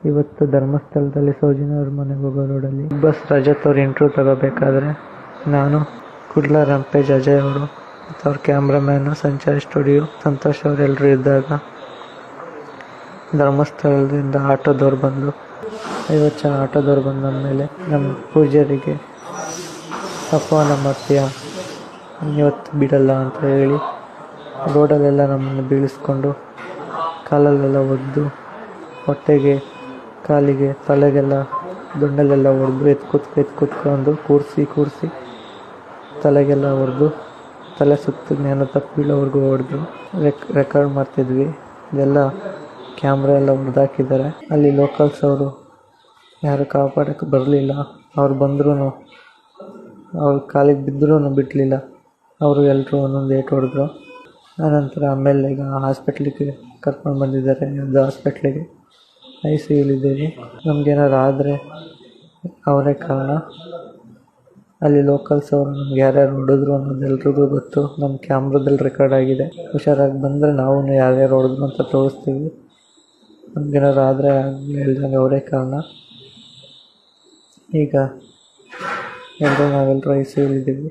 ಇವತ್ತು ಧರ್ಮಸ್ಥಳದಲ್ಲಿ ಸೌಜನ್ಯ ಮನೆಗೆ ಹೋಗೋ ರೋಡಲ್ಲಿ ಬಿಗ್ ಬಾಸ್ ರಜತ್ ಅವ್ರು ಇಂಟರ್ವ್ಯೂ ತಗೋಬೇಕಾದ್ರೆ ನಾನು ಕುಡ್ಲ ರಂಪೇಜ್ ಅಜಯ್ ಅವರು ಮತ್ತು ಅವ್ರ ಕ್ಯಾಮ್ರಾಮ್ಯಾನು ಸಂಚಾರಿ ಸ್ಟುಡಿಯೋ ಸಂತೋಷ್ ಅವರೆಲ್ಲರೂ ಇದ್ದಾಗ ಧರ್ಮಸ್ಥಳದಿಂದ ಆಟೋದವ್ರು ಬಂದು 50 ಜನ ಆಟೋದವ್ರು ಬಂದಾದಮೇಲೆ ನಮ್ಮ ಪೂಜಾರಿಗೆ ಅಪಮಾನ ಮಾಡ್ತೀಯಾ, ಇವತ್ತು ಬಿಡಲ್ಲ ಅಂತ ಹೇಳಿ ರೋಡಲ್ಲೆಲ್ಲ ನಮ್ಮನ್ನು ಬೀಳಿಸ್ಕೊಂಡು ಕಾಲಲ್ಲೆಲ್ಲ ಒದ್ದು ಹೊಟ್ಟೆಗೆ ಕಾಲಿಗೆ ತಲೆಗೆಲ್ಲ ದುಂಡಲ್ಲೆಲ್ಲ ಹೊಡೆದು ಎತ್ಕೂತ್ಕೊಂಡು ಕೂರಿಸಿ ತಲೆಗೆಲ್ಲ ಹೊಡೆದು ತಲೆ ಸುತ್ತ ಜ್ಞಾನ ತಪ್ಪು ಬೀಳೋವರೆಗೂ ಹೊಡೆದು ರೆಕಾರ್ಡ್ ಮಾಡ್ತಿದ್ವಿ. ಇದೆಲ್ಲ ಕ್ಯಾಮ್ರಾ ಎಲ್ಲ ಹೊಡೆದಾಕಿದ್ದಾರೆ. ಅಲ್ಲಿ ಲೋಕಲ್ಸ್ ಅವರು ಯಾರು ಕಾಪಾಡೋಕ್ಕೆ ಬರಲಿಲ್ಲ. ಅವ್ರು ಬಂದ್ರೂ ಅವ್ರ ಕಾಲಿಗೆ ಬಿದ್ದರೂ ಬಿಡಲಿಲ್ಲ. ಅವರು ಎಲ್ಲರೂ ಒಂದೊಂದು ಏಟು ಹೊಡೆದ್ರು. ಆನಂತರ ಆಮೇಲೆ ಈಗ ಹಾಸ್ಪಿಟ್ಲಿಗೆ ಕರ್ಕೊಂಡು ಬಂದಿದ್ದಾರೆ. ಅದು ಹಾಸ್ಪಿಟ್ಲಿಗೆ ICUಲಿದ್ದೀವಿ. ನಮಗೇನಾರು ಆದರೆ ಅವರೇ ಕಾರಣ. ಅಲ್ಲಿ ಲೋಕಲ್ಸ್ ಅವರು ನಮ್ಗೆ ಯಾರ್ಯಾರು ಹೊಡೆದ್ರು ಅನ್ನೋದು ಎಲ್ರಿಗೂ ಗೊತ್ತು. ನಮ್ಮ ಕ್ಯಾಮ್ರಾದಲ್ಲಿ ರೆಕಾರ್ಡ್ ಆಗಿದೆ. ಹುಷಾರಾಗಿ ಬಂದರೆ ನಾವು ಯಾರ್ಯಾರು ಹೊಡೆದ್ರು ಅಂತ ತೋರಿಸ್ತೀವಿ. ನಮಗೇನಾರು ಆದರೆ ಹೇಳ್ದಂಗೆ ಅವರೇ ಕಾರಣ. ಈಗ ನಾವೆಲ್ಲರೂ ICUಲಿದ್ದೀವಿ.